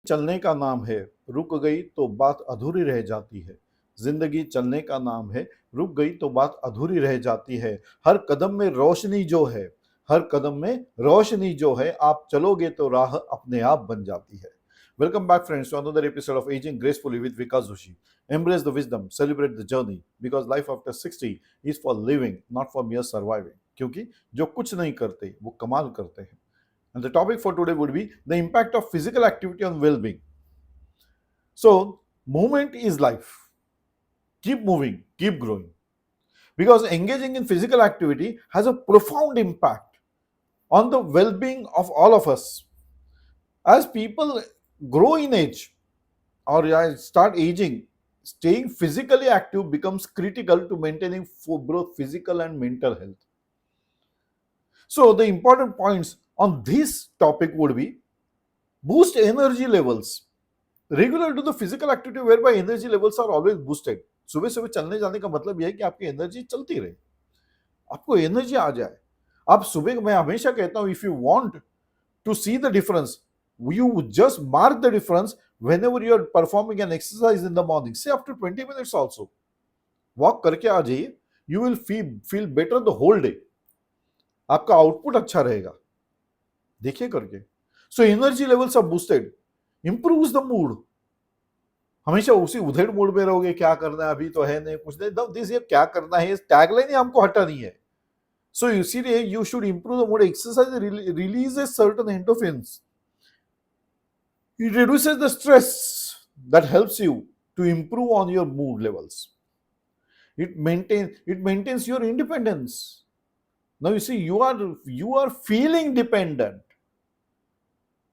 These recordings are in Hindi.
चलने का नाम है, रुक गई तो बात अधूरी रह जाती है। जिंदगी चलने का नाम है, रुक गई तो बात अधूरी रह जाती है। हर कदम में रोशनी जो है, हर कदम में रोशनी जो है, आप चलोगे तो राह अपने आप बन जाती है। Welcome back, friends, to another episode of Aging Gracefully with Vikas Joshi. Embrace the wisdom, celebrate the journey, because life after 60 is for living, not for mere surviving. क्योंकि जो कुछ नहीं करते वो कमाल करते हैं। And the topic for today would be the impact of physical activity on well-being. So, movement is life. Keep moving, keep growing. Because engaging in physical activity has a profound impact on the well-being of all of us. As people grow in age or start aging, staying physically active becomes critical to maintaining both physical and mental health. So, the important points on this topic would be boost energy levels. Regular to the physical activity whereby energy levels are always boosted. सुबह सुबह चलने जाने का मतलब यह है कि आपकी एनर्जी चलती रहे, आपको एनर्जी आ जाए। आप सुबह, मैं हमेशा कहता हूं, if you want to see the difference, you just mark the difference whenever you are performing an exercise in the morning, say after 20 minutes also walk करके आ जाइए, you will feel better the whole day. आपका आउटपुट अच्छा रहेगा, देखिए करके। So energy levels are boosted, improves the mood. हमेशा उसी उधेड़ मूड में रहोगे, क्या करना है, अभी तो है नहीं, कुछ नहीं, दिस ये क्या करना है, टैगलाइन ही हमको हटानी है। सो इसीलिए you should improve the mood. Exercise releases certain endorphins, it reduces the stress that helps you to improve on your mood levels. It maintains your independence. Now you see, you are feeling dependent,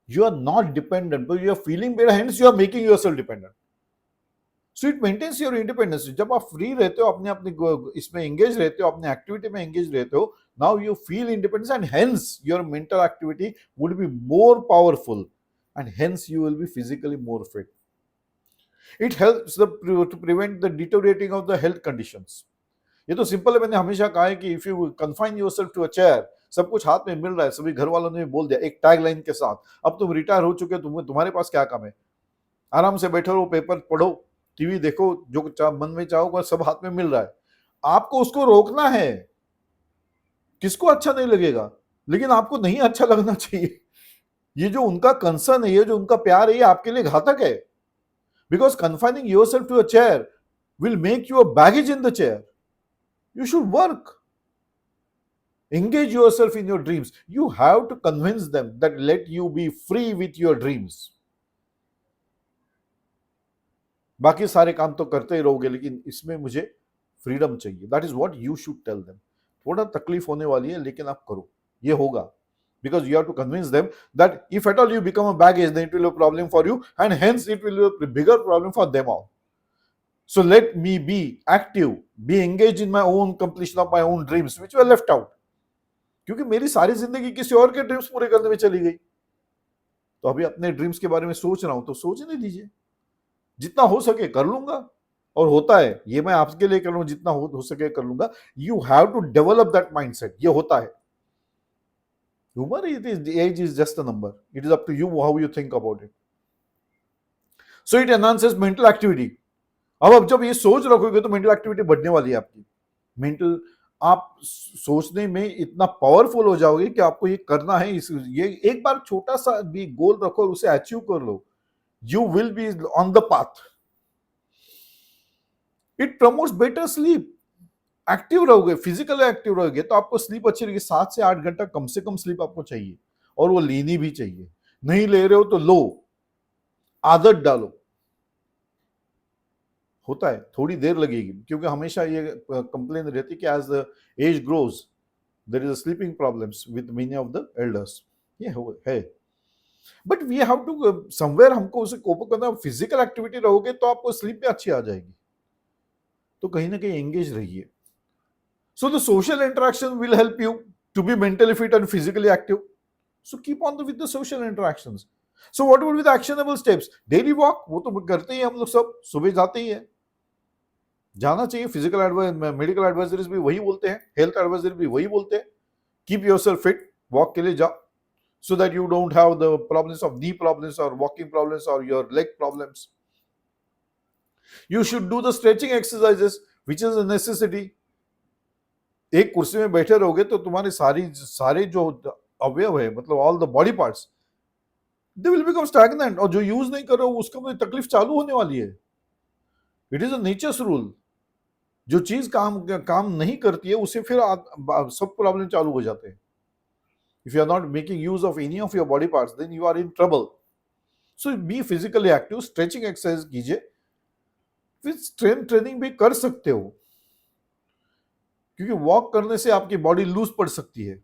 you are not dependent, but you are feeling better, hence you are making yourself dependent. So it maintains your independence. जब आप फ्री रहते हो, अपने अपने इसमें एंगेज रहते हो, अपने एक्टिविटी में एंगेज रहते हो, now you feel independence and hence your mental activity would be more powerful and hence you will be physically more fit. It helps to prevent the deteriorating of the health conditions. ये तो सिंपल है, मैंने हमेशा कहा है कि if you confine yourself to a chair, सब कुछ हाथ में मिल रहा है, सभी घर वालों ने बोल दिया एक टैग लाइन के साथ, अब तुम रिटायर हो चुके हो, तुम्हारे पास क्या काम है, आराम से बैठो रहो, पेपर पढ़ो, टीवी देखो, जो मन में चाहो सब हाथ में मिल रहा है। आपको उसको रोकना है। किसको अच्छा नहीं लगेगा, लेकिन आपको नहीं अच्छा लगना चाहिए। ये जो उनका कंसर्न है, ये जो उनका प्यार है, ये आपके लिए घातक है। Because confining yourself to a chair will make you a baggage in the chair. You should work. Engage yourself in your dreams. You have to convince them that let you be free with your dreams. बाकी सारे काम तो करते ही रहोगे, लेकिन इसमें मुझे फ्रीडम चाहिए. That is what you should tell them. थोड़ा तकलीफ होने वाली है, लेकिन आप करो, ये होगा. Because you have to convince them that if at all you become a baggage, then it will be a problem for you, and hence it will be a bigger problem for them all. So let me be active, be engaged in my own completion of my own dreams, which were left out. क्योंकि मेरी सारी जिंदगी किसी और के ड्रीम्स पूरे करने में चली गई, तो अभी अपने ड्रीम्स के बारे में सोच रहा हूं, तो सोचने दीजिए. जितना हो सके कर लूंगा, और होता है, ये मैं आपके लिए कर रहा हूं, जितना हो सके कर लूंगा. You have to develop that mindset. ये होता है. Humour is age is just a number. It is up to you how you think about it. So it enhances mental activity. अब जब ये सोच रखोगे तो मेंटल एक्टिविटी बढ़ने वाली है आपकी. मेंटल, आप सोचने में इतना पावरफुल हो जाओगे कि आपको ये करना है. ये एक बार छोटा सा भी गोल रखो और उसे अचीव कर लो, you will be on the path. It promotes better sleep. Active रहोगे, फिजिकल एक्टिव रहोगे, तो आपको स्लीप अच्छी रहेगी. 7 से 8 घंटा कम से कम स्लीप आपको चाहिए, और वो लेनी भी चाहिए. नहीं ले रहे हो तो लो, आदत डालो. होता है, थोड़ी देर लगेगी, क्योंकि हमेशा ये कंप्लेन रहती है कि as the age grows there is sleeping problems with many of the elders. ये है, but we have to somewhere हमको उसे कोप करना. फिजिकल एक्टिविटी रहोगे तो आपको स्लीप भी अच्छी आ जाएगी. तो कहीं ना कहीं एंगेज रहिए. So the social interaction will help you to be mentally fit and physically active. So keep on with the social interactions. So what would be the actionable steps? Daily walk, वो तो करते ही हम लोग, सब सुबह जाते ही है, जाना चाहिए. फिजिकल एडवाइस, मेडिकल एडवाइजरीज भी वही बोलते हैं, हेल्थ एडवाइजरी भी वही बोलते हैं, कीप योरसेल्फ फिट, वॉक के लिए जाओ. so that you don't have the problems of knee problems or walking problems or your leg problems. You should do the stretching exercises, which is a necessity. एक कुर्सी में बैठे रहोगे तो तुम्हारे सारे जो अवयव है, मतलब all the body parts, they will become stagnant, और जो यूज नहीं कर रहे हो उसका मुझे तकलीफ चालू होने वाली है. It is a natures rule. जो चीज काम नहीं करती है उसे फिर सब प्रॉब्लम चालू हो जाते हैं. If you are not making use of any of your body parts, then you are in trouble. So be physically active, stretching exercise कीजिए, फिर स्ट्रेंथ ट्रेनिंग भी कर सकते हो, क्योंकि वॉक करने से आपकी बॉडी लूज पड़ सकती है.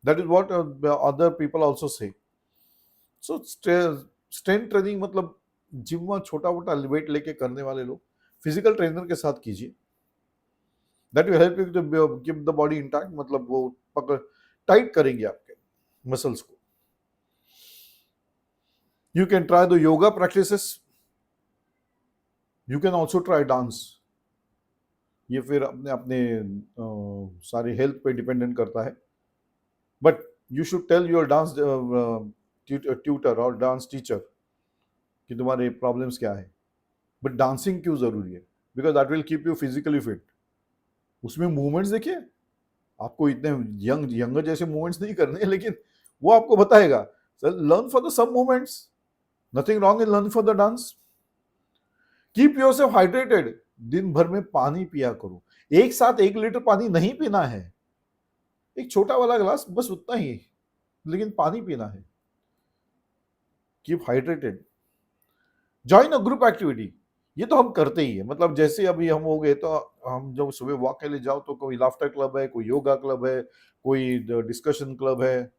That is what other people also say. So strength training मतलब जिम में छोटा मोटा वेट लेके करने वाले लोग फिजिकल ट्रेनर के साथ कीजिए. That will help you to keep the body intact. मतलब वो पकड़ टाइट करेंगे आपके मसल्स को. You can try the yoga practices. You can also try dance. ये फिर अपने अपने सारे हेल्थ पे डिपेंडेंट करता है. But you should tell your dance tutor और डांस टीचर कि तुम्हारे प्रॉब्लम्स क्या है. बट डांसिंग क्यों जरूरी है? Because that will keep you physically fit. उसमें मूवमेंट्स देखिए, आपको इतने यंगर जैसे मूवमेंट्स नहीं करने, लेकिन वो आपको बताएगा. Sir, learn for the some movements. Nothing wrong in learn for the dance. Keep yourself hydrated. दिन भर में पानी पिया करो. एक साथ 1 लीटर पानी नहीं पीना है. एक छोटा वाला ग्लास, बस उतना ही, लेकिन पानी पीना है. Keep hydrated. Join a group activity. ये तो हम करते ही है. मतलब जैसे अभी हम हो गए तो हम जब सुबह वॉक के लिए जाओ तो कोई लाफ्टर क्लब है, कोई योगा क्लब है, कोई डिस्कशन क्लब है,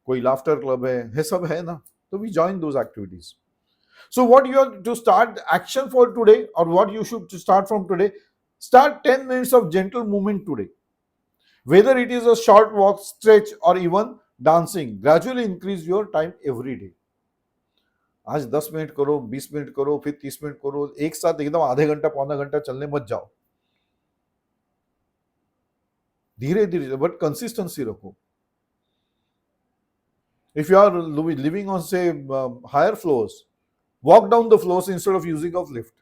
कोई लाफ्टर क्लब है, ये सब है ना. तो we join those activities. So what you have to start action for today, or what you should to start from today, start 10 minutes of gentle movement today. Whether it is a short walk, stretch, or even dancing, gradually increase your time every day. आज 10 मिनट करो, 20 मिनट करो, फिर 30 मिनट करो. एक साथ एकदम आधे घंटा पौना घंटा चलने मत जाओ. धीरे धीरे, बट कंसिस्टेंसी रखो. If you are living on say higher floors, walk down the floors instead of using of lift.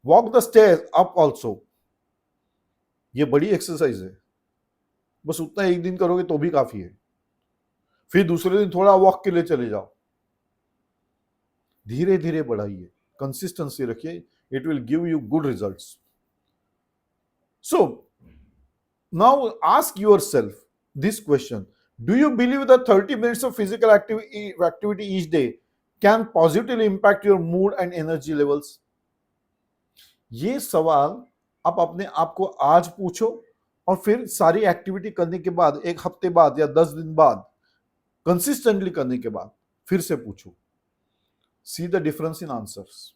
Walk the stairs up also. ये बड़ी एक्सरसाइज है. बस उतना एक दिन करोगे तो भी काफी है. फिर दूसरे दिन थोड़ा वॉक के लिए चले जाओ. धीरे धीरे बढ़ाइए, कंसिस्टेंसी रखिए. It will give you good results. So now ask yourself this question: do you believe that 30 minutes of physical activity each day can positively impact your mood and energy levels? ये सवाल आप अपने आप को आज पूछो, और फिर सारी एक्टिविटी करने के बाद, एक हफ्ते बाद या 10 दिन बाद, कंसिस्टेंटली करने के बाद फिर से पूछो. सी the difference in answers.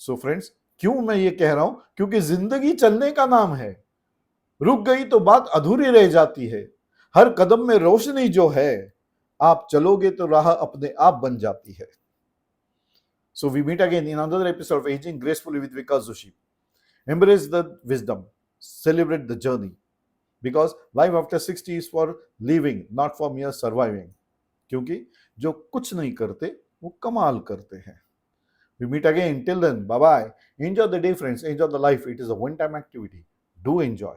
So friends, क्यों मैं ये कह रहा हूं? क्योंकि जिंदगी चलने का नाम है. रुक गई तो बात अधूरी रह जाती है. हर कदम में रोशनी जो है, आप चलोगे तो राह अपने आप बन जाती है. So we meet again in another episode of Aging Gracefully with Vikas Joshi. Embrace the wisdom, celebrate the journey, because life after 60 is for living, not for mere surviving. क्योंकि जो कुछ नहीं करते वो कमाल करते हैं. We meet again. Till then, bye bye. Enjoy the day, friends. Enjoy the life. It is a one-time activity. Do enjoy.